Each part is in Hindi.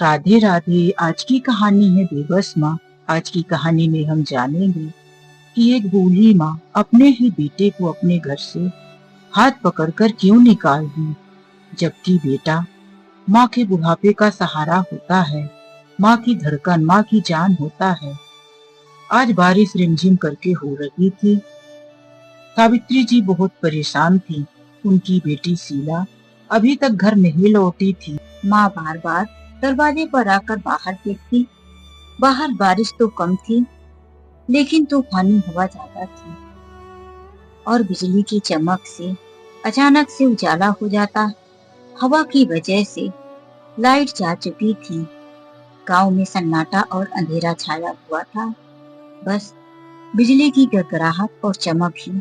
राधे राधे। आज की कहानी है बेबस माँ। आज की कहानी में हम जानेंगे कि एक बूढ़ी माँ अपने ही बेटे को अपने घर से हाथ पकड़कर क्यों निकाल दी, जबकि बेटा माँ के बुढ़ापे का सहारा होता है, माँ की धड़कन, माँ की जान होता है। आज बारिश रिमझिम करके हो रही थी। सावित्री जी बहुत परेशान थी। उनकी बेटी शीला अभी तक घर नहीं लौटी थी। माँ बार बार दरवाजे पर आकर बाहर देखती। बाहर बारिश तो कम थी, लेकिन तूफानी हवा ज्यादा थी और बिजली की चमक से अचानक से उजाला हो जाता। हवा की वजह से लाइट जा चुकी थी। गांव में सन्नाटा और अंधेरा छाया हुआ था। बस बिजली की गड़गड़ाहट और चमक ही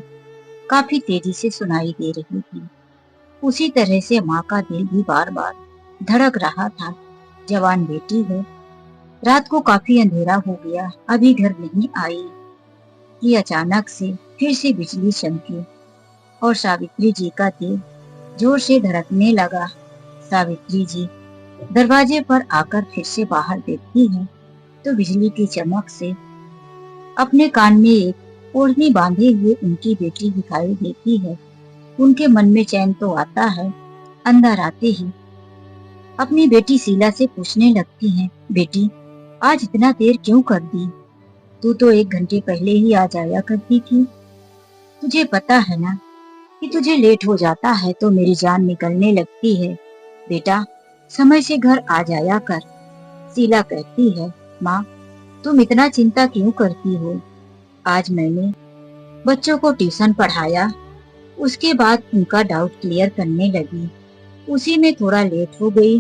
काफी तेजी से सुनाई दे रही थी। उसी तरह से माँ का दिल भी बार बार धड़क रहा था। जवान बेटी है, रात को काफी अंधेरा हो गया, अभी घर नहीं आई कि अचानक से फिर से बिजली चमकी और सावित्री जी का दिल जोर से धड़कने लगा। सावित्री जी दरवाजे पर आकर फिर से बाहर देखती है तो बिजली की चमक से अपने कान में एक ओढ़नी बांधे हुए उनकी बेटी दिखाई देती है। उनके मन में चैन तो आता है। अंदर आते ही अपनी बेटी शीला से पूछने लगती हैं, बेटी आज इतना देर क्यों कर दी? तू तो 1 घंटे पहले ही आ जाया करती थी। तुझे पता है ना कि तुझे लेट हो जाता है तो मेरी जान निकलने लगती है। बेटा समय से घर आ जाया कर। शीला कहती है, माँ तुम इतना चिंता क्यों करती हो? आज मैंने बच्चों को ट्यूशन पढ़ाया, उसके बाद उनका डाउट क्लियर करने लगी। उसी में थोड़ा लेट हो गई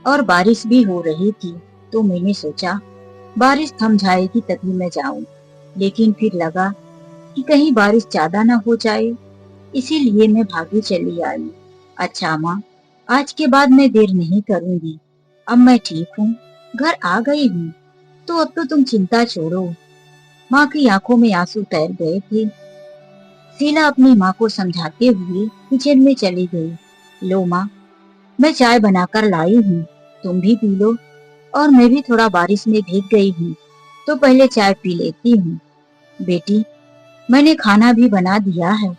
और बारिश भी हो रही थी, तो मैंने सोचा बारिश थम जाएगी तभी मैं जाऊं, लेकिन फिर लगा कि कहीं बारिश ज्यादा न हो जाए, इसीलिए मैं भागी चली आई। अच्छा माँ, आज के बाद मैं देर नहीं करूंगी। अब मैं ठीक हूँ, घर आ गई हूँ, तो अब तो तुम चिंता छोड़ो। माँ की आंखों में आंसू तैर गए थे। शीला अपनी माँ को समझाते हुए किचन में चली गई। लो माँ, मैं चाय बनाकर लाई हूँ, तुम भी पी लो। और मैं भी थोड़ा बारिश में भीग गई हूँ, तो पहले चाय पी लेती हूँ। बेटी मैंने खाना भी बना दिया है,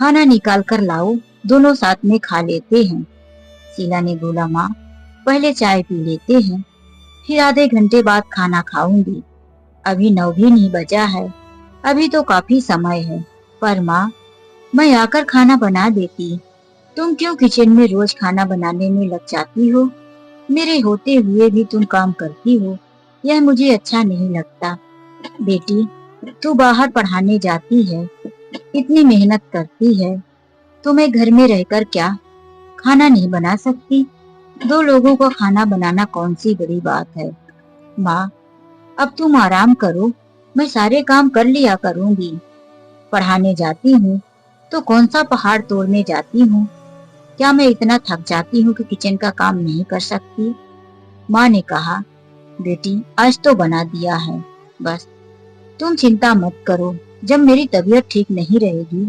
खाना निकाल कर लाओ, दोनों साथ में खा लेते हैं। शीला ने बोला, माँ पहले चाय पी लेते हैं, फिर आधे घंटे बाद खाना खाऊंगी। अभी 9 भी नहीं बजा है, अभी तो काफी समय है। पर माँ मैं आकर खाना बना देती, तुम क्यों किचन में रोज खाना बनाने में लग जाती हो? मेरे होते हुए भी तुम काम करती हो, यह मुझे अच्छा नहीं लगता। बेटी तू बाहर पढ़ाने जाती है, इतनी मेहनत करती है, तो मैं घर में रहकर क्या खाना नहीं बना सकती? 2 लोगों का खाना बनाना कौन सी बड़ी बात है। माँ अब तुम आराम करो, मैं सारे काम कर लिया करूंगी। पढ़ाने जाती हूँ तो कौन सा पहाड़ तोड़ने जाती हूँ? क्या मैं इतना थक जाती हूँ कि किचन का काम नहीं कर सकती? माँ ने कहा, बेटी आज तो बना दिया है, बस तुम चिंता मत करो। जब मेरी तबीयत ठीक नहीं रहेगी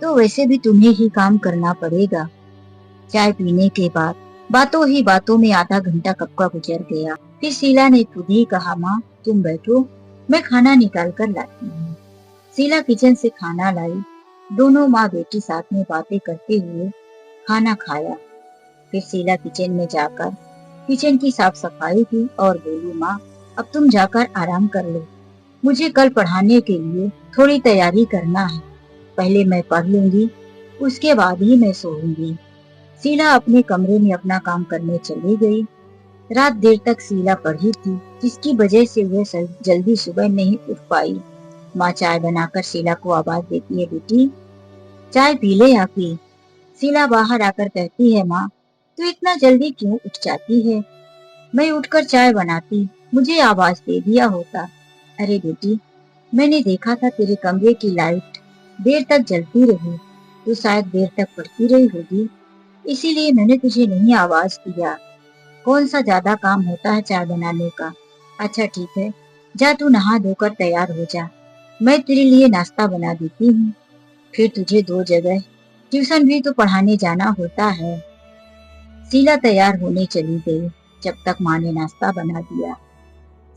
तो वैसे भी तुम्हें ही काम करना पड़ेगा। चाय पीने के बाद बातों ही बातों में आधा घंटा कब का गुजर गया। फिर शीला ने खुद ही कहा, माँ तुम बैठो, मैं खाना निकाल कर लाती हूँ। शीला किचन से खाना लाई। दोनों माँ बेटी साथ में बातें करते हुए खाना खाया। फिर शीला किचन में जाकर किचन की साफ सफाई की और बोली, माँ अब तुम जाकर आराम कर लो, मुझे कल पढ़ाने के लिए थोड़ी तैयारी करना है। पहले मैं पढ़ लूंगी, उसके बाद ही मैं सोऊंगी। शीला अपने कमरे में अपना काम करने चली गई। रात देर तक शीला पढ़ी थी, जिसकी वजह से वह जल्दी सुबह नहीं उठ पाई। माँ चाय बनाकर शीला को आवाज देती है, बेटी चाय पी ले आके। शीला बाहर आकर कहती है, माँ तू इतना जल्दी क्यों उठ जाती है? मैं उठकर चाय बनाती, मुझे आवाज दे दिया होता। अरे बेटी मैंने देखा था तेरे कमरे की लाइट देर तक जलती रही, तू शायद देर तक पढ़ती रही होगी, इसीलिए मैंने तुझे नहीं आवाज दिया। कौन सा ज्यादा काम होता है चाय बनाने का। अच्छा ठीक है, जा तू नहा धोकर तैयार हो जा, मैं तेरे लिए नाश्ता बना देती हूँ। फिर तुझे 2 जगह ट्यूशन भी तो पढ़ाने जाना होता है। शीला तैयार होने चली गई। जब तक माँ ने नाश्ता बना दिया।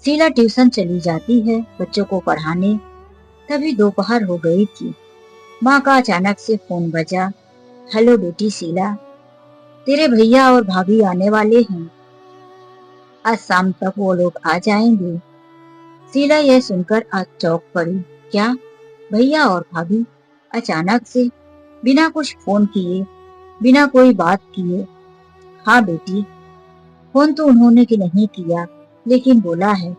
शीला ट्यूशन चली जाती है बच्चों को पढ़ाने। तभी दोपहर हो गई थी। माँ का अचानक से फोन बजा। हेलो बेटी शीला, तेरे भैया और भाभी आने वाले हैं, आज शाम तक वो लोग आ जाएंगे। शीला यह सुनकर आज चौंक पड़ी। क्या, भैया और भाभी अचानक से, बिना कुछ फोन किए, बिना कोई बात किए? हाँ बेटी, फोन तो उन्होंने कि नहीं किया, लेकिन बोला है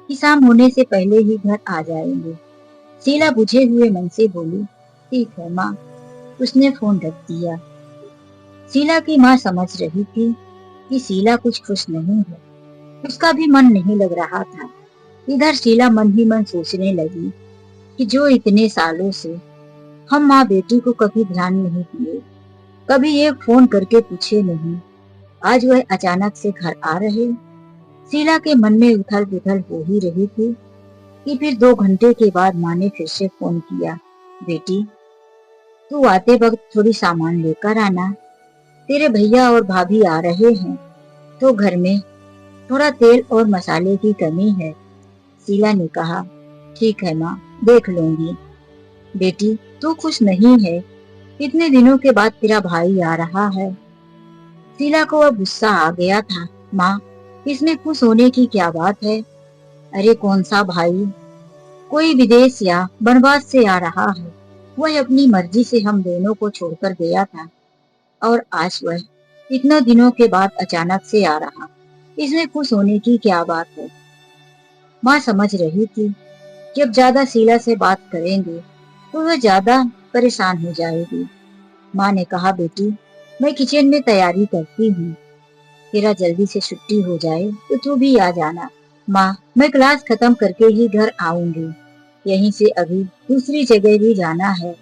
कि शाम होने से पहले ही घर आ जाएंगे। शीला बुझे हुए मन से बोली, ठीक है माँ। उसने फोन रख दिया। शीला की माँ समझ रही थी कि शीला कुछ खुश नहीं है। उसका भी मन नहीं लग रहा था। इधर शीला मन ही मन सोचने लगी कि जो इतने सालों से हम माँ बेटी को कभी ध्यान नहीं दिए, कभी एक फोन करके पूछे नहीं, आज वह अचानक से घर आ रहे। शीला के मन में उथल पुथल हो ही रही थी कि फिर 2 घंटे के बाद माँ ने फिर से फोन किया। बेटी, तू आते वक्त थोड़ी सामान लेकर आना, तेरे भैया और भाभी आ रहे हैं तो घर में थोड़ा तेल और मसाले की कमी है। शीला ने कहा, ठीक है माँ, देख लूंगी। बेटी, तू खुश नहीं है? इतने दिनों के बाद तेरा भाई आ रहा है। शीला को अब गुस्सा आ गया था। माँ, इसमें खुश होने की क्या बात है? अरे कौन सा भाई, कोई विदेश या वनवास से आ रहा है। वह अपनी मर्जी से हम दोनों को छोड़कर गया था और आज वह इतने दिनों के बाद अचानक से आ रहा। इसमें खुश होने की क्या बात है? माँ समझ रही थी कि अब ज्यादा शीला से बात करेंगे तो वह ज्यादा परेशान हो जाएगी। माँ ने कहा, बेटी, मैं किचन में तैयारी करती हूँ, तेरा जल्दी से छुट्टी हो जाए तो तू भी आ जाना। माँ, मैं क्लास खत्म करके ही घर आऊंगी, यहीं से अभी दूसरी जगह भी जाना है।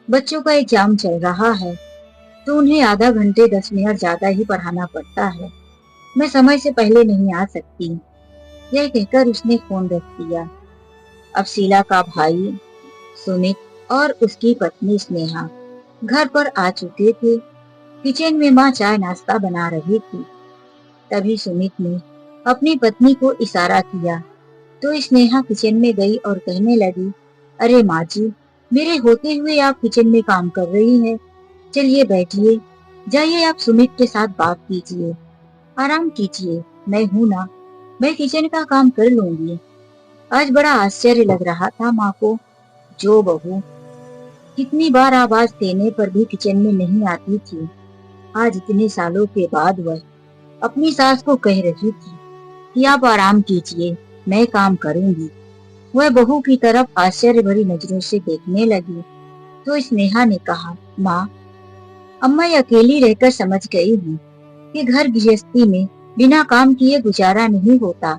बच्चों का एग्जाम चल रहा है तो उन्हें आधा घंटे 10 मिनट ज्यादा ही पढ़ाना पड़ता है। मैं समय से पहले नहीं आ सकती। यह कहकर उसने फोन रख दिया। अब शीला का भाई सुमित और उसकी पत्नी स्नेहा घर पर आ चुके थे। किचन में माँ चाय नाश्ता बना रही थी। तभी सुमित ने अपनी पत्नी को इशारा किया तो स्नेहा किचन में गई और कहने लगी, अरे माँ जी, मेरे होते हुए आप किचन में काम कर रही हैं। चलिए बैठिए, जाइए आप सुमित के साथ बात कीजिए, आराम कीजिए, मैं हूँ ना, मैं किचन का काम कर लूंगी। आज बड़ा आश्चर्य लग रहा था माँ को। जो बहू कितनी बार आवाज देने पर भी किचन में नहीं आती थी, आज इतने सालों के बाद वह अपनी सास को कह रही थी कि आप आराम कीजिए, मैं काम करूंगी। वह बहू की तरफ आश्चर्य भरी नजरों से देखने लगी तो स्नेहा ने कहा, माँ, अब मैं अकेली रहकर समझ गई हूँ कि घर गृहस्थी में बिना काम किए गुजारा नहीं होता।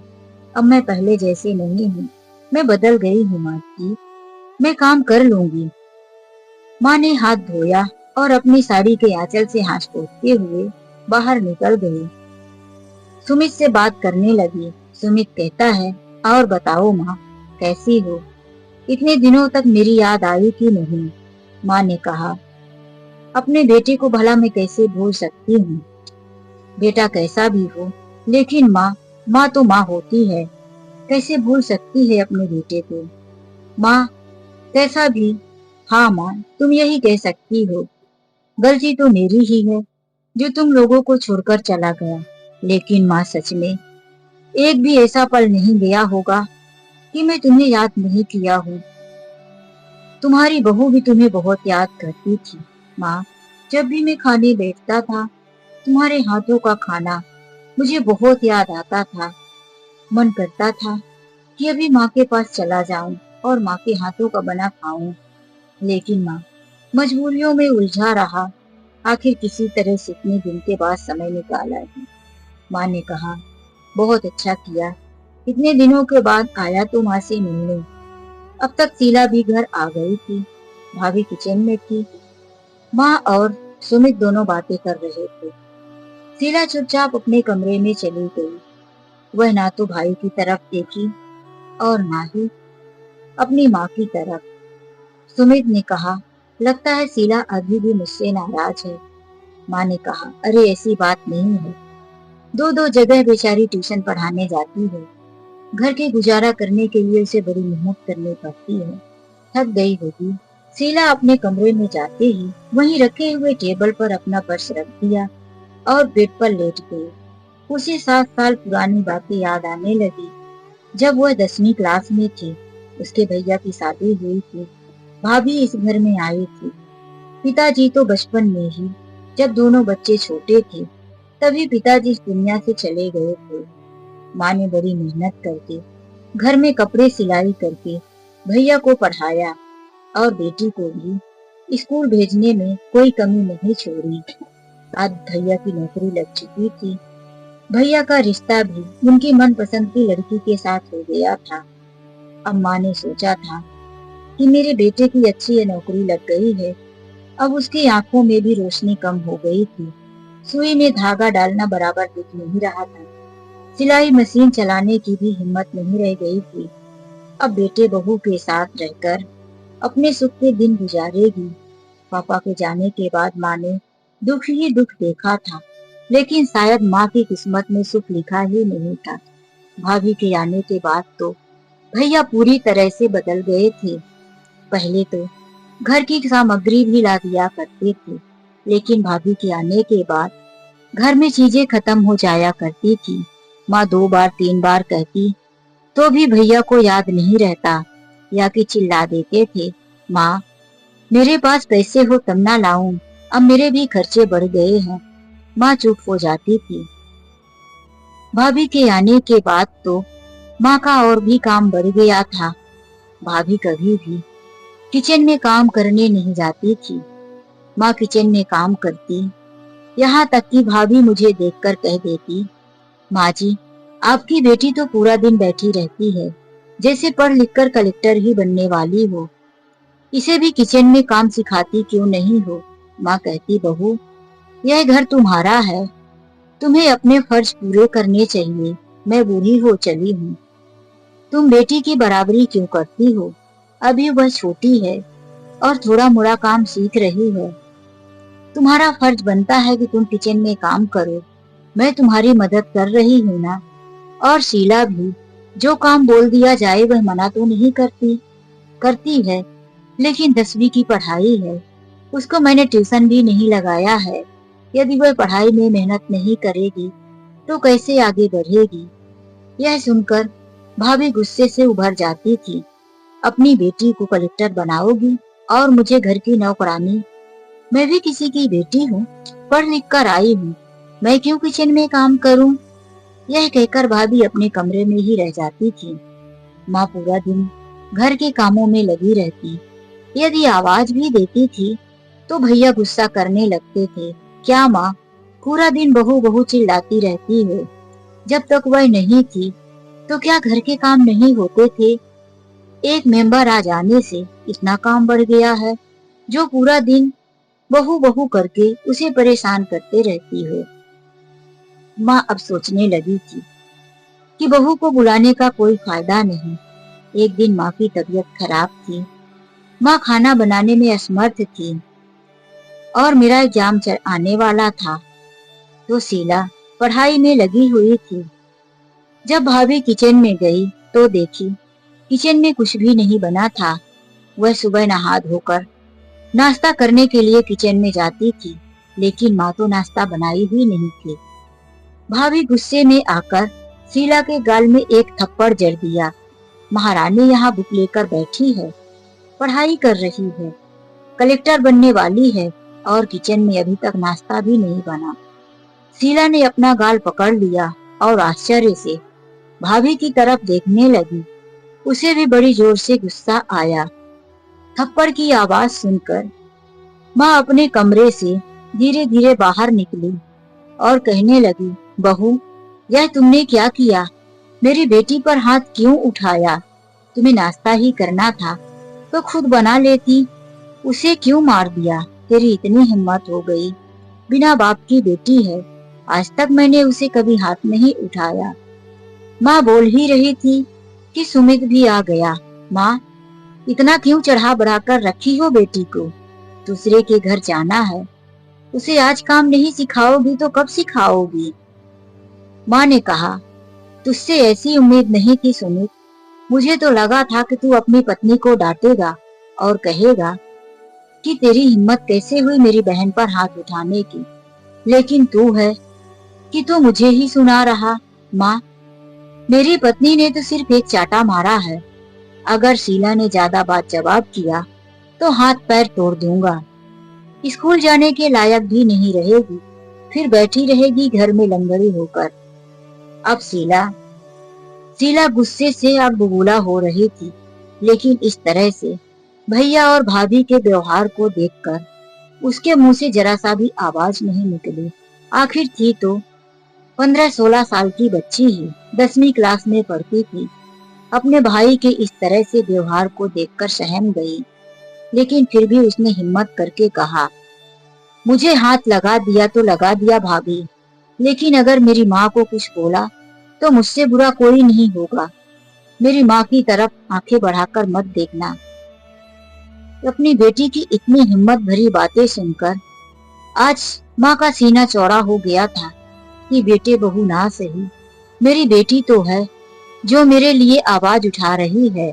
अब मैं पहले जैसे नहीं हूँ, मैं बदल गई हूँ माँ जी, मैं काम कर लूंगी। माँ ने हाथ धोया और अपनी साड़ी के आंचल से हाथ पोंछते हुए बाहर निकल गई। सुमित से बात करने लगी। सुमित कहता है, और बताओ माँ, कैसी हो? इतने दिनों तक मेरी याद आई कि नहीं? माँ ने कहा, अपने बेटे को भला मैं कैसे भूल सकती हूँ? बेटा कैसा भी हो, लेकिन माँ, माँ तो माँ होती है, कैसे भूल सकती है अपने बेटे को? माँ, कैसा भी, हाँ माँ, तुम यही कह सकती हो। गलती तो मेरी ही है जो तुम लोगों को छोड़कर चला गया, लेकिन माँ सच में एक भी ऐसा पल नहीं गया होगा कि मैं तुम्हें याद नहीं किया हूँ। तुम्हारी बहू भी तुम्हें बहुत याद करती थी माँ। जब भी मैं खाने बैठता था, तुम्हारे हाथों का खाना मुझे बहुत याद आता था। मन करता था कि अभी माँ के पास चला जाऊं और माँ के हाथों का बना खाऊं, लेकिन माँ मजबूरियों में उलझा रहा। आखिर किसी तरह से इतने दिन के बाद समय निकाला है। माँ ने कहा, बहुत अच्छा किया, इतने दिनों के बाद आया तो माँ से मिलने। अब तक शीला भी घर आ गई थी। भाभी किचन में थी। माँ और सुमित दोनों बातें कर रहे थे। शीला चुपचाप अपने कमरे में चली गई। वह ना तो भाई की तरफ देखी और ना ही अपनी माँ की तरफ। सुमित ने कहा, लगता है शीला अभी भी मुझसे नाराज है। माँ ने कहा, अरे ऐसी बात नहीं है, दो दो जगह बेचारी ट्यूशन पढ़ाने जाती है। घर के गुजारा करने के लिए उसे बड़ी मेहनत करनी पड़ती है। थक गई होगी। शीला अपने कमरे में जाते ही वहीं रखे हुए टेबल पर अपना पर्स रख दिया और बेड पर लेट गई। उसे 7 साल पुरानी बातें याद आने लगी। जब वह 10वीं क्लास में थी, उसके भैया की शादी हुई थी। भाभी इस घर में आई थी। पिताजी तो बचपन में ही, जब दोनों बच्चे छोटे थे, तभी पिताजी इस दुनिया से चले गए थे। माँ ने बड़ी मेहनत करके, घर में कपड़े सिलाई करके भैया को पढ़ाया और बेटी को भी स्कूल भेजने में कोई कमी नहीं छोड़ी। आज भैया की नौकरी लग चुकी थी। भैया का रिश्ता भी उनकी मनपसंद की लड़की के साथ हो गया था। अब माँ ने सोचा था कि मेरे बेटे की अच्छी नौकरी लग गई है। अब उसकी आंखों में भी रोशनी कम हो गई थी। सुई में धागा डालना बराबर दिख नहीं रहा था। सिलाई मशीन चलाने की भी हिम्मत नहीं रह गई थी। अब बेटे बहू के साथ रहकर अपने सुख के दिन गुजारेगी। पापा के जाने के बाद माँ ने दुख ही दुख देखा था, लेकिन शायद माँ की किस्मत में सुख लिखा ही नहीं था। भाभी के आने के बाद तो भैया पूरी तरह से बदल गए थे। पहले तो घर की सामग्री भी ला दिया करते थे, लेकिन भाभी के आने के बाद घर में चीजें खत्म हो जाया करती थी। माँ 2 बार 3 बार कहती तो भी भैया को याद नहीं रहता, या कि चिल्ला देते थे, माँ मेरे पास पैसे हो तब ना लाऊं, अब मेरे भी खर्चे बढ़ गए हैं। माँ चुप हो जाती थी। भाभी के आने के बाद तो माँ का और भी काम बढ़ गया था। भाभी कभी भी किचन में काम करने नहीं जाती थी। माँ किचन में काम करती, यहाँ तक कि भाभी मुझे देखकर कह देती, माँ जी आपकी बेटी तो पूरा दिन बैठी रहती है, जैसे पढ़ लिख कर कलेक्टर ही बनने वाली हो। इसे भी किचन में काम सिखाती क्यों नहीं हो। माँ कहती, बहू यह घर तुम्हारा है, तुम्हें अपने फर्ज पूरे करने चाहिए। मैं बूढ़ी हो चली हूँ, तुम बेटी की बराबरी क्यों करती हो। अभी वह छोटी है और थोड़ा मोड़ा काम सीख रही है। तुम्हारा फर्ज बनता है कि तुम किचन में काम करो। मैं तुम्हारी मदद कर रही हूँ ना। और शीला भी जो काम बोल दिया जाए वह मना तो नहीं करती, करती है, लेकिन 10वीं की पढ़ाई है, उसको मैंने ट्यूशन भी नहीं लगाया है। यदि वह पढ़ाई में मेहनत नहीं करेगी तो कैसे आगे बढ़ेगी। यह सुनकर भाभी गुस्से से उभर जाती थी। अपनी बेटी को कलेक्टर बनाओगी और मुझे घर की नौकरानी। मैं भी किसी की बेटी हूँ, पढ़ लिख कर आई हूँ, मैं क्यों किचन में काम करूँ। यह कहकर भाभी अपने कमरे में ही रह जाती थी। माँ पूरा दिन घर के कामों में लगी रहती। यदि आवाज भी देती थी तो भैया गुस्सा करने लगते थे, क्या माँ पूरा दिन बहू बहू चिल्लाती रहती हो। जब तक वह नहीं थी तो क्या घर के काम नहीं होते थे। एक मेंबर आ जाने से इतना काम बढ़ गया है, जो पूरा दिन बहू बहू करके उसे परेशान करते रहती हो। माँ अब सोचने लगी थी कि बहू को बुलाने का कोई फायदा नहीं। एक दिन माँ की तबीयत खराब थी। माँ खाना बनाने में असमर्थ थी और मेरा एग्जाम आने वाला था, तो शीला पढ़ाई में लगी हुई थी। जब भाभी किचन में गई तो देखी किचन में कुछ भी नहीं बना था। वह सुबह नहा धोकर नाश्ता करने के लिए किचन में जाती थी, लेकिन माँ तो नाश्ता बनाई हुई नहीं थी। भाभी गुस्से में आकर शीला के गाल में एक थप्पड़ जड़ दिया। महारानी यहाँ बुक लेकर बैठी है, पढ़ाई कर रही है, कलेक्टर बनने वाली है और किचन में अभी तक नाश्ता भी नहीं बना। शीला ने अपना गाल पकड़ लिया और आश्चर्य से भाभी की तरफ देखने लगी। उसे भी बड़ी जोर से गुस्सा आया। थप्पड़ की आवाज सुनकर माँ अपने कमरे से धीरे धीरे बाहर निकली और कहने लगी, बहू यह तुमने क्या किया। मेरी बेटी पर हाथ क्यों उठाया। तुम्हें नाश्ता ही करना था तो खुद बना लेती, उसे क्यों मार दिया। तेरी इतनी हिम्मत हो गई। बिना बाप की बेटी है, आज तक मैंने उसे कभी हाथ नहीं उठाया। माँ बोल ही रही थी कि सुमित भी आ गया। माँ इतना क्यों चढ़ा बढ़ा कर रखी हो बेटी को। दूसरे के घर जाना है, उसे आज काम नहीं सिखाओगी तो कब सिखाओगी। माँ ने कहा, तुझसे ऐसी उम्मीद नहीं थी सुमित। मुझे तो लगा था कि तू अपनी पत्नी को डांटेगा और कहेगा कि तेरी हिम्मत कैसे हुई मेरी बहन पर हाथ उठाने की, लेकिन तू है कि तू मुझे ही सुना रहा। माँ, मेरी पत्नी ने तो सिर्फ एक चाटा मारा है। अगर शीला ने ज्यादा बात जवाब किया तो हाथ पैर तोड़ दूंगा। स्कूल जाने के लायक भी नहीं रहेगी, फिर बैठी रहेगी घर में लंगड़ी होकर। अब शीला गुस्से से अब बबूला हो रही थी, लेकिन इस तरह से भैया और भाभी के व्यवहार को देखकर उसके मुंह से जरा सा भी आवाज नहीं निकली। आखिर थी तो 15-16 साल की बच्ची ही, 10वीं क्लास में पढ़ती थी। अपने भाई के इस तरह से व्यवहार को देखकर सहम गई, लेकिन फिर भी उसने हिम्मत करके कहा, मुझे हाथ लगा दिया तो लगा दिया भाभी, लेकिन अगर मेरी माँ को कुछ बोला तो मुझसे बुरा कोई नहीं होगा। मेरी माँ की तरफ आंखें बढ़ाकर मत देखना। अपनी बेटी की इतनी हिम्मत भरी बातें सुनकर आज माँ का सीना चौड़ा हो गया था कि बेटे बहू ना सही, मेरी बेटी तो है जो मेरे लिए आवाज उठा रही है।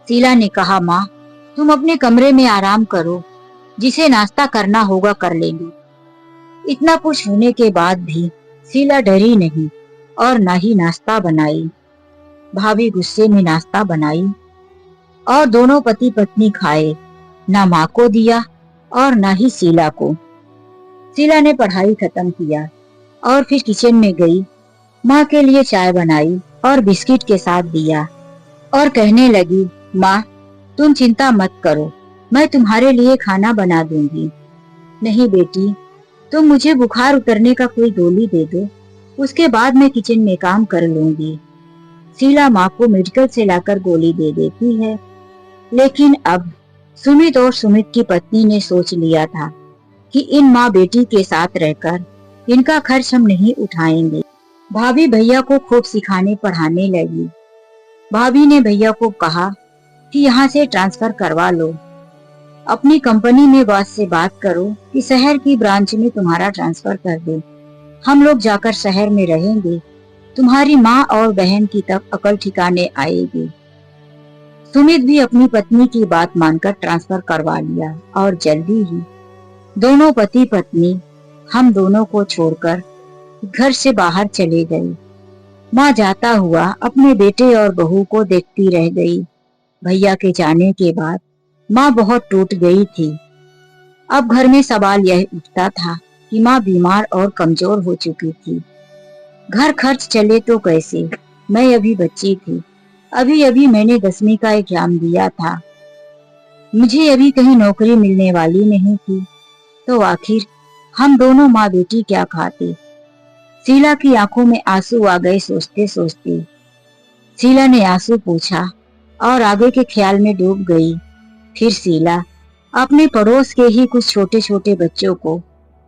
शीला ने कहा, माँ, तुम अपने कमरे में आराम करो, जिसे नाश्ता करना होगा कर लेंगे। इतना कुछ होने के बाद भी शीला डरी नहीं और न ही नाश्ता बनाई। भाभी गुस्से में नाश्ता बनाई और दोनों पति पत्नी खाए। न माँ को दिया और न ही शीला को। शीला ने पढ़ाई खत्म किया और फिर किचन में गई, माँ के लिए चाय बनाई और बिस्किट के साथ दिया और कहने लगी, माँ, तुम चिंता मत करो, मैं तुम्हारे लिए खाना बना दूंगी। नहीं बेटी, तुम मुझे बुखार उतरने का कोई गोली दे दो, उसके बाद मैं किचन में काम कर लूंगी। शीला माँ को मेडिकल से लाकर गोली दे देती है, लेकिन अब सुमित और सुमित की पत्नी ने सोच लिया था कि इन माँ बेटी के साथ रहकर इनका खर्च हम नहीं उठाएंगे। भाभी भैया को खूब सिखाने पढ़ाने लगी। भाभी ने भैया को कहा कि यहाँ से ट्रांसफर करवा लो, अपनी कंपनी में बॉस से बात करो कि शहर की ब्रांच में तुम्हारा ट्रांसफर कर दे। हम लोग जाकर शहर में रहेंगे, तुम्हारी माँ और बहन की तब अकल ठिकाने आएगी। सुमित भी अपनी पत्नी की बात मानकर ट्रांसफर करवा लिया और जल्दी ही दोनों पति पत्नी हम दोनों को छोड़कर घर से बाहर चले गए। माँ जाता हुआ अपने बेटे और बहू को देखती रह गई। भैया के जाने के बाद माँ बहुत टूट गई थी। अब घर में सवाल यह उठता था कि माँ बीमार और कमजोर हो चुकी थी। घर खर्च चले तो कैसे? मैं अभी बच्ची थी, अभी अभी मैंने 10वीं का एग्जाम दिया था, मुझे अभी कहीं नौकरी मिलने वाली नहीं थी, तो आखिर हम दोनों माँ बेटी क्या खाते? शीला की आंखों में आंसू आ गए सोचते सोचते। शीला ने आंसू पूछा और आगे के ख्याल में डूब गई। फिर शीला अपने पड़ोस के ही कुछ छोटे छोटे बच्चों को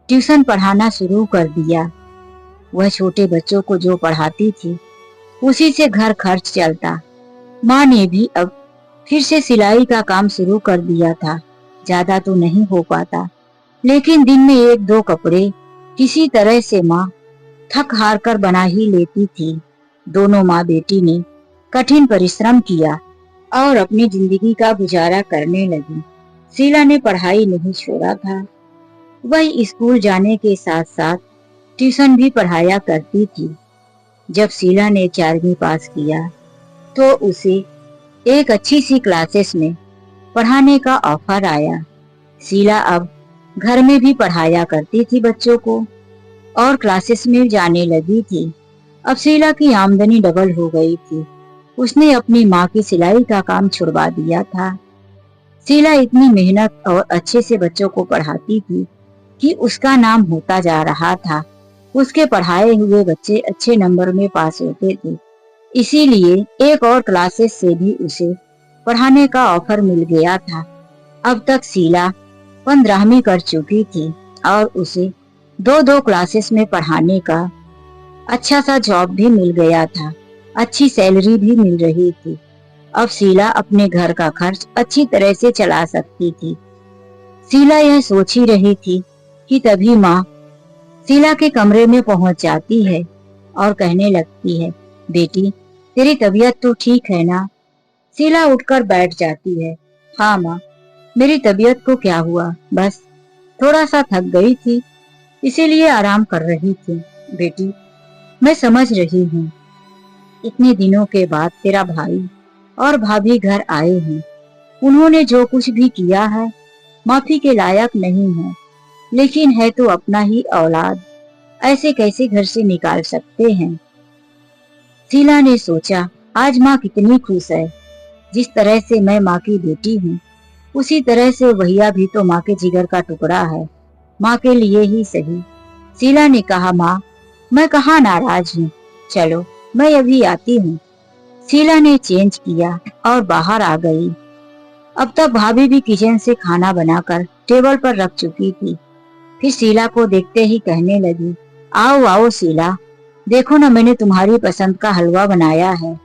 ट्यूशन पढ़ाना शुरू कर दिया। वह छोटे बच्चों को जो पढ़ाती थी उसी से घर खर्च चलता। माँ ने भी अब फिर से सिलाई का काम शुरू कर दिया था। ज्यादा तो नहीं हो पाता, लेकिन दिन में 1-2 कपड़े किसी तरह से माँ थक हार कर बना ही लेती थी। दोनों माँ बेटी ने कठिन परिश्रम किया और अपनी जिंदगी का गुजारा करने लगी। शीला ने पढ़ाई नहीं छोड़ा था, वह स्कूल जाने के साथ साथ ट्यूशन भी पढ़ाया करती थी। जब शीला ने 4वीं पास किया तो उसे एक अच्छी सी क्लासेस में पढ़ाने का ऑफर आया। शीला अब घर में भी पढ़ाया करती थी बच्चों को और क्लासेस में जाने लगी थी। अब शीला की आमदनी डबल हो गई थी। उसने अपनी माँ की सिलाई का काम छुड़वा दिया था। शीला इतनी मेहनत और अच्छे से बच्चों को पढ़ाती थी कि उसका नाम होता जा रहा था। उसके पढ़ाए हुए बच्चे अच्छे नंबर में पास होते थे, इसीलिए एक और क्लासेस से भी उसे पढ़ाने का ऑफर मिल गया था। अब तक शीला 15वीं कर चुकी थी और उसे 2-2 क्लासेस में पढ़ाने का अच्छा सा जॉब भी मिल गया था, अच्छी सैलरी भी मिल रही थी। अब शीला अपने घर का खर्च अच्छी तरह से चला सकती थी। शीला यह सोच ही रही थी कि तभी माँ शीला के कमरे में पहुंच जाती है और कहने लगती है, बेटी तेरी तबीयत तो ठीक है ना? शीला उठकर बैठ जाती है। हाँ माँ, मेरी तबीयत को क्या हुआ, बस थोड़ा सा थक गई थी, इसीलिए आराम कर रही थी। बेटी मैं समझ रही हूँ, इतने दिनों के बाद तेरा भाई और भाभी घर आए हैं। उन्होंने जो कुछ भी किया है माफी के लायक नहीं है, लेकिन है तो अपना ही औलाद, ऐसे कैसे घर से निकाल सकते हैं? शीला ने सोचा, आज माँ कितनी खुश है। जिस तरह से मैं माँ की बेटी हूँ, उसी तरह से भैया भी तो माँ के जिगर का टुकड़ा है, माँ के लिए ही सही। शीला ने कहा, माँ मैं कहाँ नाराज हूँ, चलो मैं अभी आती हूँ। शीला ने चेंज किया और बाहर आ गई। अब तक भाभी भी किचन से खाना बनाकर टेबल पर रख चुकी थी। फिर शीला को देखते ही कहने लगी, आओ आओ शीला, देखो ना मैंने तुम्हारी पसंद का हलवा बनाया है,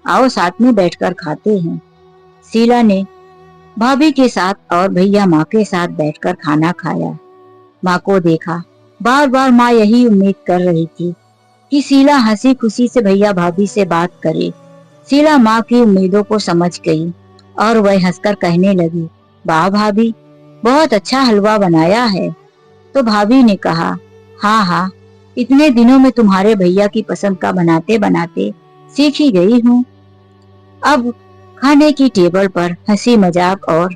आओ साथ में बैठकर खाते हैं। शीला ने भाभी के साथ और भैया माँ के साथ बैठकर खाना खाया। माँ को देखा, बार बार माँ यही उम्मीद कर रही थी कि शीला हंसी खुशी से भैया भाभी से बात करे। शीला माँ की उम्मीदों को समझ गई और वह हंसकर कहने लगी, वाह भाभी, बहुत अच्छा हलवा बनाया है। तो भाभी ने कहा, हाँ हाँ, इतने दिनों में तुम्हारे भैया की पसंद का बनाते बनाते सीख ही गई हूँ। अब खाने की टेबल पर हंसी मजाक और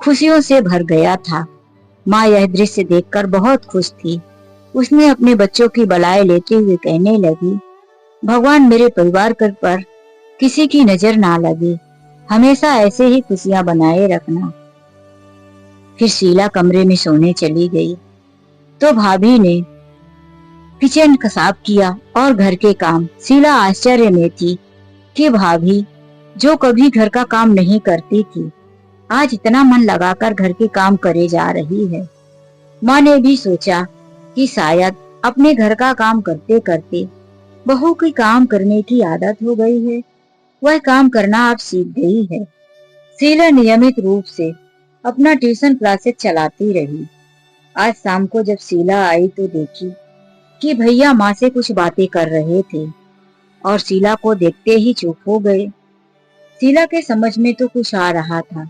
खुशियों से भर गया था। माँ यह दृश्य देखकर बहुत खुश थी। उसने अपने बच्चों की बड़ाई लेते हुए कहने लगी, भगवान मेरे परिवार पर किसी की नजर ना लगे, हमेशा ऐसे ही खुशियां बनाए रखना। फिर शीला कमरे में सोने चली गई तो भाभी ने किचन का साफ किया और घर के काम। शीला आश्चर्य में थी कि भाभी जो कभी घर का काम नहीं करती थी, आज इतना मन लगाकर घर के काम करे जा रही है। माँ ने भी सोचा कि शायद अपने घर का काम करते करते बहू की काम करने की आदत हो गई है, वह काम करना अब सीख गई है। शीला नियमित रूप से अपना ट्यूशन क्लासेस चलाती रही। आज शाम को जब शीला आई तो देखी कि भैया माँ से कुछ बातें कर रहे थे और शीला को देखते ही चुप हो गए। शीला के समझ में तो कुछ आ रहा था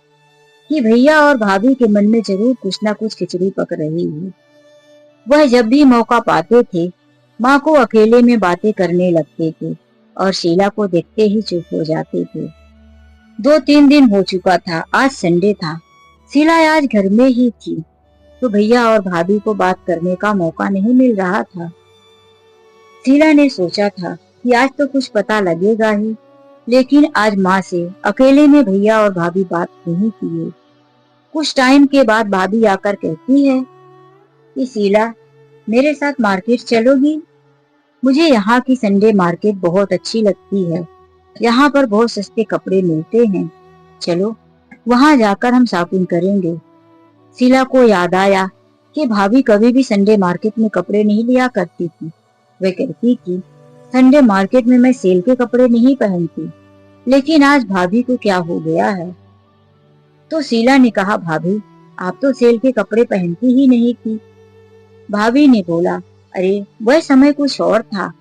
कि भैया और भाभी के मन में जरूर कुछ ना कुछ खिचड़ी पक रही है। वह जब भी मौका पाते थे माँ को अकेले में बातें करने लगते थे और शीला को देखते ही चुप हो जाते थे। 2-3 दिन हो चुका था, आज संडे था। शीला आज घर में ही थी तो भैया और भाभी को बात करने का मौका नहीं मिल रहा था। शीला ने सोचा था कि आज तो कुछ पता लगेगा ही, लेकिन आज माँ से अकेले में भैया और भाभी बात नहीं किए। कुछ टाइम के बाद भाभी आकर कहती है कि शीला मेरे साथ मार्केट चलोगी? मुझे यहाँ की संडे मार्केट बहुत अच्छी लगती है, यहाँ पर बहुत सस्ते कपड़े मिलते हैं, चलो वहाँ जाकर हम शॉपिंग करेंगे। शीला को याद आया कि भाभी कभी भी संडे मार्केट में कपड़े नहीं लिया करती थी। वे कहती थी, संडे मार्केट में मैं सेल के कपड़े नहीं पहनती, लेकिन आज भाभी को क्या हो गया है? तो शीला ने कहा, भाभी आप तो सेल के कपड़े पहनती ही नहीं थी। भाभी ने बोला, अरे वह समय कुछ और था,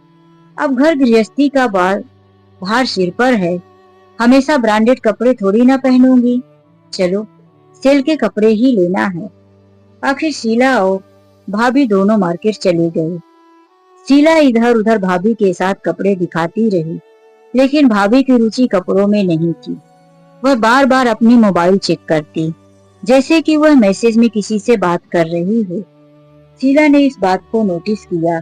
अब घर गृहस्थी का भार सिर पर है, हमेशा ब्रांडेड कपड़े थोड़ी ना पहनूंगी, चलो सेल के कपड़े ही लेना है। आखिर शीला और भाभी दोनों मार्केट चले गए। शीला इधर उधर भाभी के साथ कपड़े दिखाती रही, लेकिन भाभी की रुचि कपड़ों में नहीं थी। वह बार बार अपनी मोबाइल चेक करती, जैसे कि वह मैसेज में किसी से बात कर रही हो। शीला ने इस बात को नोटिस किया।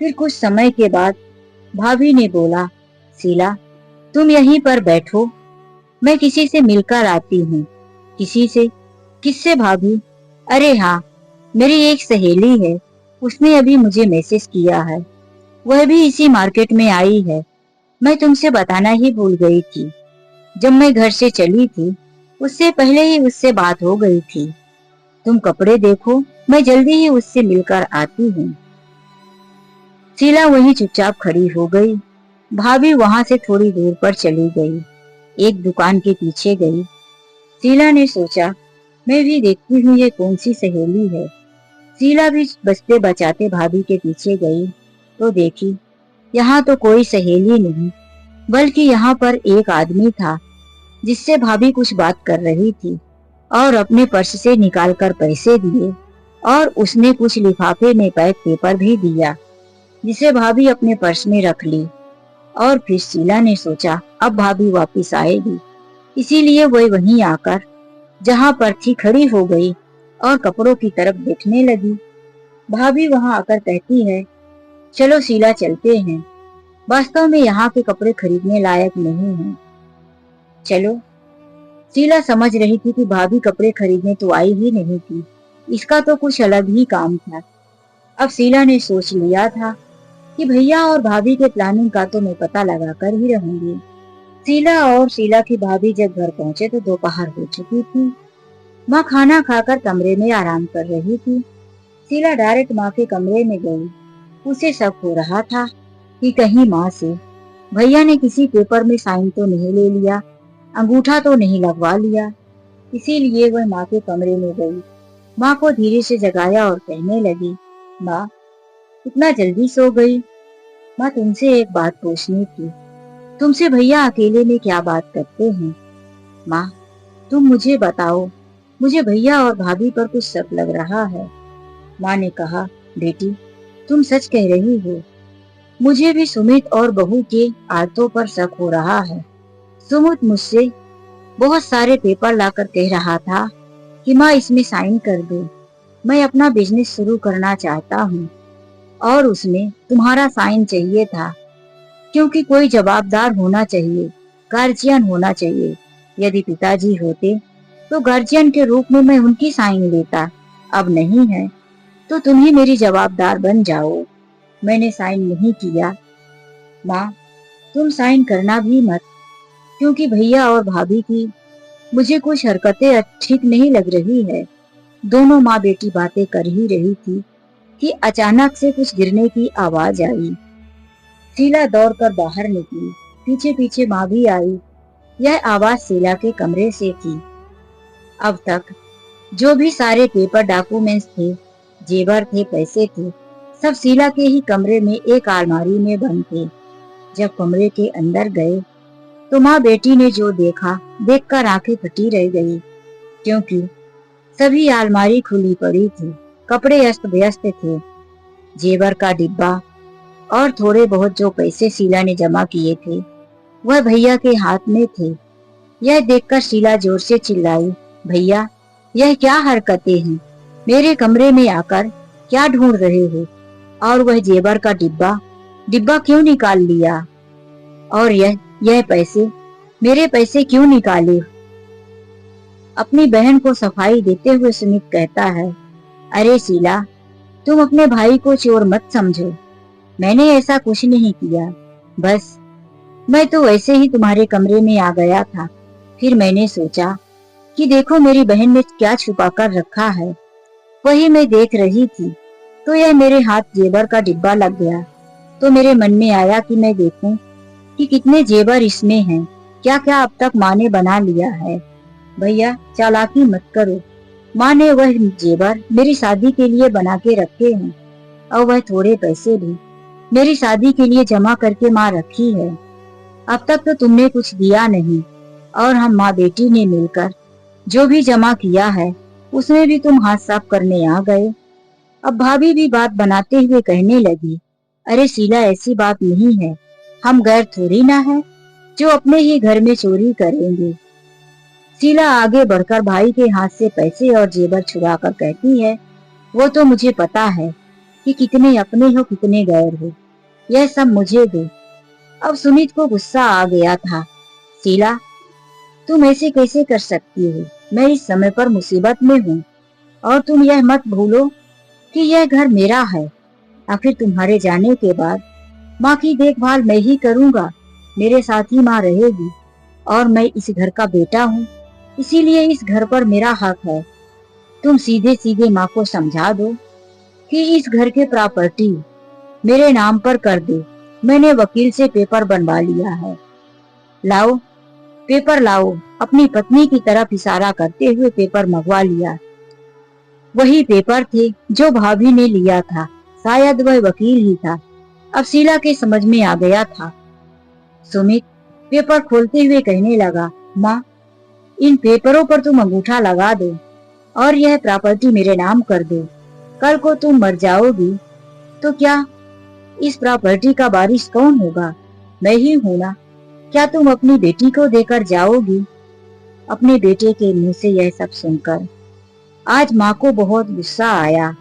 फिर कुछ समय के बाद भाभी ने बोला, शीला तुम यहीं पर बैठो, मैं किसी से मिलकर आती हूँ। किसी से? किससे भाभी? अरे हाँ, मेरी एक सहेली है, उसने अभी मुझे मैसेज किया है, वह भी इसी मार्केट में आई है। मैं तुमसे बताना ही भूल गई थी, जब मैं घर से चली थी उससे पहले ही उससे बात हो गई थी। तुम कपड़े देखो, मैं जल्दी ही उससे मिलकर आती हूँ। शीला वहीं चुपचाप खड़ी हो गई। भाभी वहां से थोड़ी दूर पर चली गई, एक दुकान के पीछे गई। शीला ने सोचा, मैं भी देखती हूँ ये कौन सी सहेली है। शीला भी बचते बचाते भाभी के पीछे गई तो देखी यहाँ तो कोई सहेली नहीं, बल्कि यहाँ पर एक आदमी था जिससे भाभी कुछ बात कर रही थी और अपने पर्स से निकालकर पैसे दिए और उसने कुछ लिफाफे में पैक पेपर भी दिया जिसे भाभी अपने पर्स में रख ली। और फिर शीला ने सोचा अब भाभी वापस आएगी, इसीलिए वह वहीं आकर जहाँ पर थी खड़ी हो गई और कपड़ों की तरफ देखने लगी। भाभी वहां आकर कहती है, चलो शीला चलते हैं, वास्तव में यहाँ के कपड़े खरीदने लायक नहीं हैं। चलो। शीला समझ रही थी कि भाभी कपड़े खरीदने तो आई ही नहीं थी, इसका तो कुछ अलग ही काम था। अब शीला ने सोच लिया था कि भैया और भाभी के प्लानिंग का तो मैं पता लगा कर ही रहूंगी। शीला और शीला की भाभी जब घर पहुंचे तो दोपहर हो चुकी थी। माँ खाना खाकर कमरे में आराम कर रही थी। शीला डायरेक्ट माँ के कमरे में गई। उसे शक हो रहा था कि कहीं माँ से भैया ने किसी पेपर में साइन तो नहीं ले लिया, अंगूठा तो नहीं लगवा लिया। इसीलिए वह माँ के कमरे में गई। माँ को धीरे से जगाया और कहने लगी, माँ इतना जल्दी सो गई? माँ तुमसे एक बात पूछनी थी, तुमसे भैया अकेले में क्या बात करते हैं? माँ तुम मुझे बताओ, मुझे भैया और भाभी पर कुछ शक लग रहा है। माँ ने कहा, बेटी तुम सच कह रही हो, मुझे भी सुमित और बहू के आदतों पर शक हो रहा है। सुमित मुझसे बहुत सारे पेपर लाकर कह रहा था कि माँ इसमें साइन कर दो, मैं अपना बिजनेस शुरू करना चाहता हूँ और उसमें तुम्हारा साइन चाहिए था, क्योंकि कोई जवाबदार होना चाहिए, गार्जियन होना चाहिए। यदि पिताजी होते तो गार्जियन के रूप में मैं उनकी साइन लेता, अब नहीं है तो तुम ही मेरी जवाबदार बन जाओ। मैंने साइन नहीं किया। माँ तुम साइन करना भी मत, क्योंकि भैया और भाभी की मुझे कुछ हरकतें ठीक नहीं लग रही है। दोनों माँ बेटी बातें कर ही रही थी कि अचानक से कुछ गिरने की आवाज आई। शीला दौड़कर बाहर निकली, पीछे पीछे माँ भी आई। यह आवाज शीला के कमरे से थी। अब तक जो भी सारे पेपर डॉक्यूमेंट्स थे, जेवर थे, पैसे थे, सब शीला के ही कमरे में एक अलमारी में बंद थे। जब कमरे के अंदर गए तो माँ बेटी ने जो देखा देखकर आंखें फटी रह गई, क्योंकि सभी अलमारी खुली पड़ी थी, कपड़े अस्त व्यस्त थे, जेवर का डिब्बा और थोड़े बहुत जो पैसे शीला ने जमा किए थे वह भैया के हाथ में थे। यह देखकर शीला जोर से चिल्लाई, भैया यह क्या हरकतें हैं? मेरे कमरे में आकर क्या ढूंढ रहे हो? और वह जेवर का डिब्बा क्यों निकाल लिया? और यह पैसे, मेरे पैसे क्यों निकाले? अपनी बहन को सफाई देते हुए सुमित कहता है, अरे शीला तुम अपने भाई को चोर मत समझो, मैंने ऐसा कुछ नहीं किया, बस मैं तो वैसे ही तुम्हारे कमरे में आ गया था। फिर मैंने सोचा कि देखो मेरी बहन ने क्या छुपा कर रखा है, वही मैं देख रही थी तो यह मेरे हाथ जेवर का डिब्बा लग गया। तो मेरे मन में आया कि मैं देखूं कि कितने जेवर इसमें हैं, क्या क्या अब तक माँ ने बना लिया है। भैया चालाकी मत करो, माँ ने वह जेवर मेरी शादी के लिए बना के रखे हैं और वह थोड़े पैसे भी मेरी शादी के लिए जमा करके माँ रखी है। अब तक तो तुमने कुछ दिया नहीं और हम माँ बेटी ने मिलकर जो भी जमा किया है उसमें भी तुम हाथ साफ करने आ गए। अब भाभी भी बात बनाते हुए कहने लगी, अरे शीला ऐसी बात नहीं है, हम गैर थोड़ी ना है जो अपने ही घर में चोरी करेंगे। शीला आगे बढ़कर भाई के हाथ से पैसे और जेवर छुड़ा कर कहती है, वो तो मुझे पता है कि कितने अपने हो कितने गैर हो, यह सब मुझे दो। अब सुमित को गुस्सा आ गया था, शीला तुम ऐसे कैसे कर सकती हो? मैं इस समय पर मुसीबत में हूँ और तुम यह मत भूलो कि यह घर मेरा है। आखिर तुम्हारे जाने के बाद माँ की देखभाल मैं ही करूँगा, मेरे साथ ही माँ रहेगी और मैं इस घर का बेटा हूँ, इसीलिए इस घर पर मेरा हक है। तुम सीधे सीधे माँ को समझा दो कि इस घर के प्रॉपर्टी मेरे नाम पर कर दे। मैंने वकील से पेपर बनवा लिया है, लाओ पेपर लाओ। अपनी पत्नी की तरफ इशारा करते हुए पेपर मंगवा लिया। वही पेपर थे जो भाभी ने लिया था, शायद वह वकील ही था। अब शीला के समझ में आ गया था। सुमित पेपर खोलते हुए कहने लगा, माँ, इन पेपरों पर तुम अंगूठा लगा दो और यह प्रॉपर्टी मेरे नाम कर दो। कल को तुम मर जाओगी तो क्या इस प्रॉपर्टी का वारिस कौन होगा? मैं ही हूं ना। क्या तुम अपनी बेटी को देकर जाओगी? अपने बेटे के मुंह से यह सब सुनकर आज माँ को बहुत गुस्सा आया।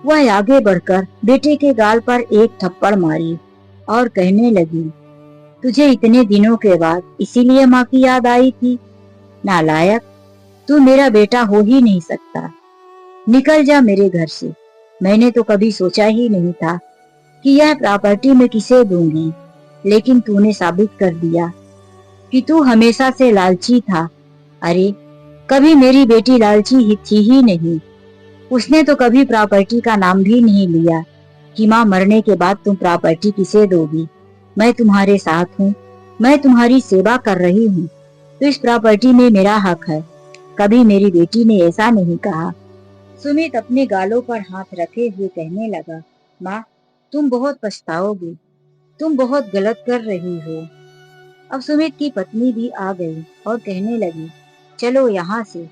वह आगे बढ़कर बेटे के गाल पर एक थप्पड़ मारी और कहने लगी, तुझे इतने दिनों के बाद इसीलिए माँ की याद आई थी? नालायक, तू मेरा बेटा हो ही नहीं सकता। निकल जा मेरे घर से। मैंने तो कभी सोचा ही नहीं था कि यह प्रॉपर्टी मैं किसे दूंगी, लेकिन तूने साबित कर दिया कि तू हमेशा से लालची था। अरे, कभी मेरी बेटी लालची ही थी ही नहीं। उसने तो कभी प्रॉपर्टी का नाम भी नहीं लिया कि माँ मरने के बाद तुम प्रॉपर्टी किसे दोगी। मैं तुम्हारे साथ हूँ, मैं तुम्हारी सेवा कर रही हूँ, तो इस प्रॉपर्टी में मेरा हक है। कभी मेरी बेटी ने ऐसा नहीं कहा। सुमित अपने गालों पर हाथ रखे हुए कहने लगा, माँ, तुम बहुत पछताओगी, तुम बहुत गलत कर रही हो। अब सुमित की पत्नी भी आ गई और कहने लगी, चलो यहाँ से।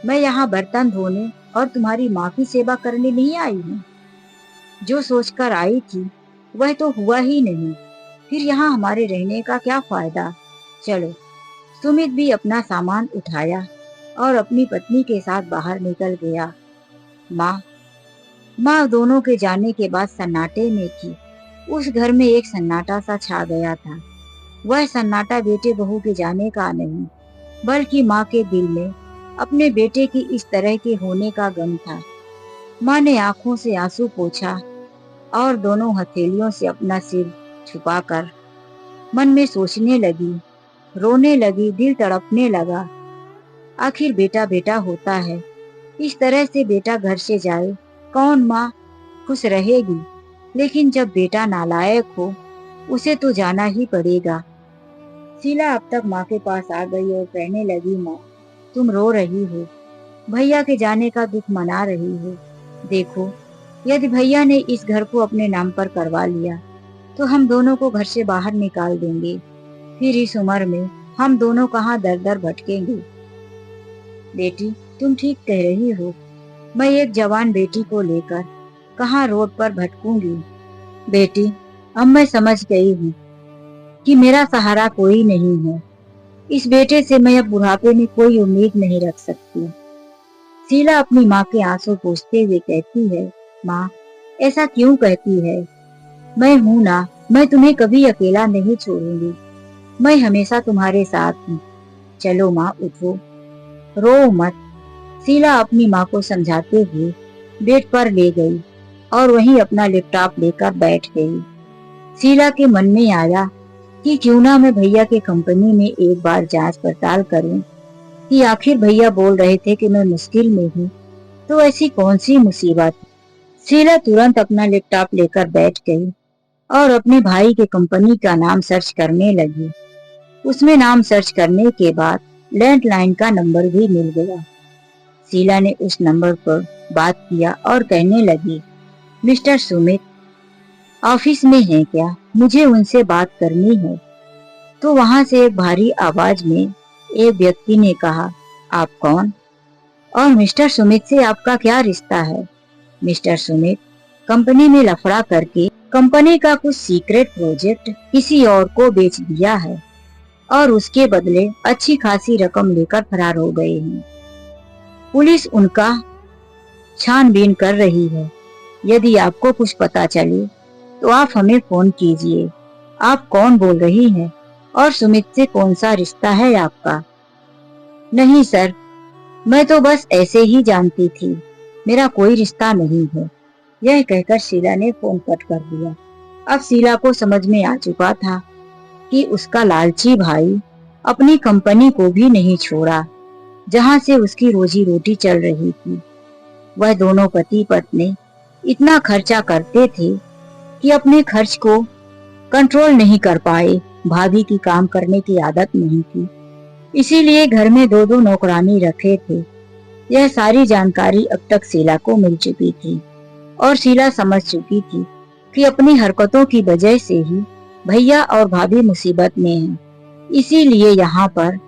मैं यहाँ बर्तन धोने और तुम्हारी माँ की सेवा करने नहीं आई हूँ। जो सोचकर आई थी वह तो हुआ ही नहीं, फिर यहाँ हमारे रहने का क्या फायदा। चलो। सुमित भी अपना सामान उठाया और अपनी पत्नी के साथ बाहर निकल गया। माँ दोनों के जाने के बाद सन्नाटे में थी। उस घर में एक सन्नाटा सा छा गया था। वह सन्नाटा बेटे बहू के जाने का नहीं, बल्कि माँ के दिल में अपने बेटे की इस तरह के होने का गम था। माँ ने आंखों से आंसू पोंछा और दोनों हथेलियों से अपना सिर छुपाकर मन में सोचने लगी, रोने लगी, दिल तड़पने लगा। आखिर बेटा बेटा होता है, इस तरह से बेटा घर से जाए कौन माँ खुश रहेगी? लेकिन जब बेटा नालायक हो, उसे तो जाना ही पड़ेगा। शीला अब तक माँ के पास आ गई और कहने लगी, माँ, तुम रो रही हो, भैया के जाने का दुख मना रही हो। देखो, यदि भैया ने इस घर को अपने नाम पर करवा लिया तो हम दोनों को घर से बाहर निकाल देंगे। फिर इस उम्र में हम दोनों कहाँ दर दर भटकेंगे। बेटी, तुम ठीक कह रही हो। मैं एक जवान बेटी को लेकर कहाँ रोड पर भटकूंगी। बेटी, अब मैं समझ गई हूँ कि मेरा सहारा कोई नहीं है। इस बेटे से मैं अब बुढ़ापे में कोई उम्मीद नहीं रख सकती। शीला अपनी माँ के आंसू पोंछते हुए कहती है, माँ, ऐसा क्यों कहती है? मैं हूं ना, मैं तुम्हें कभी अकेला नहीं छोड़ूंगी। मैं हमेशा तुम्हारे साथ हूँ। चलो माँ, उठो, रो मत। शीला अपनी माँ को समझाते हुए बेड पर ले गई और वहीं अपना लैपटॉप लेकर बैठ गई। शीला के मन में आया कि क्यों ना मैं भैया के कंपनी में एक बार जांच पड़ताल करूं कि आखिर भैया बोल रहे थे कि मैं मुश्किल में हूँ, तो ऐसी कौन सी मुसीबत। शीला तुरंत अपना लैपटॉप लेकर बैठ गई और अपने भाई के कंपनी का नाम सर्च करने लगी। उसमें नाम सर्च करने के बाद लैंडलाइन का नंबर भी मिल गया। शीला ने उस नंबर पर बात किया और कहने लगी, मिस्टर सुमित ऑफिस में हैं क्या? मुझे उनसे बात करनी है। तो वहां से एक भारी आवाज में एक व्यक्ति ने कहा, आप कौन और मिस्टर सुमित से आपका क्या रिश्ता है? मिस्टर सुमित कंपनी में लफड़ा करके कंपनी का कुछ सीक्रेट प्रोजेक्ट किसी और को बेच दिया है और उसके बदले अच्छी खासी रकम लेकर फरार हो गए हैं। पुलिस उनका छानबीन कर रही है। यदि आपको कुछ पता चले तो आप हमें फोन कीजिए। आप कौन बोल रही हैं और सुमित से कौन सा रिश्ता है आपका? नहीं सर, मैं तो बस ऐसे ही जानती थी, मेरा कोई रिश्ता नहीं है। यह कहकर शीला ने फोन कट कर दिया। अब शीला को समझ में आ चुका था कि उसका लालची भाई अपनी कंपनी को भी नहीं छोड़ा, जहां से उसकी रोजी रोटी चल रही थी। वह दोनों पति पत्नी इतना खर्चा करते थे कि अपने खर्च को कंट्रोल नहीं कर पाए। भाभी की काम करने की आदत नहीं थी, इसीलिए घर में दो दो नौकरानी रखे थे। यह सारी जानकारी अब तक शीला को मिल चुकी थी और शीला समझ चुकी थी कि अपनी हरकतों की वजह से ही भैया और भाभी मुसीबत में हैं। इसीलिए यहाँ पर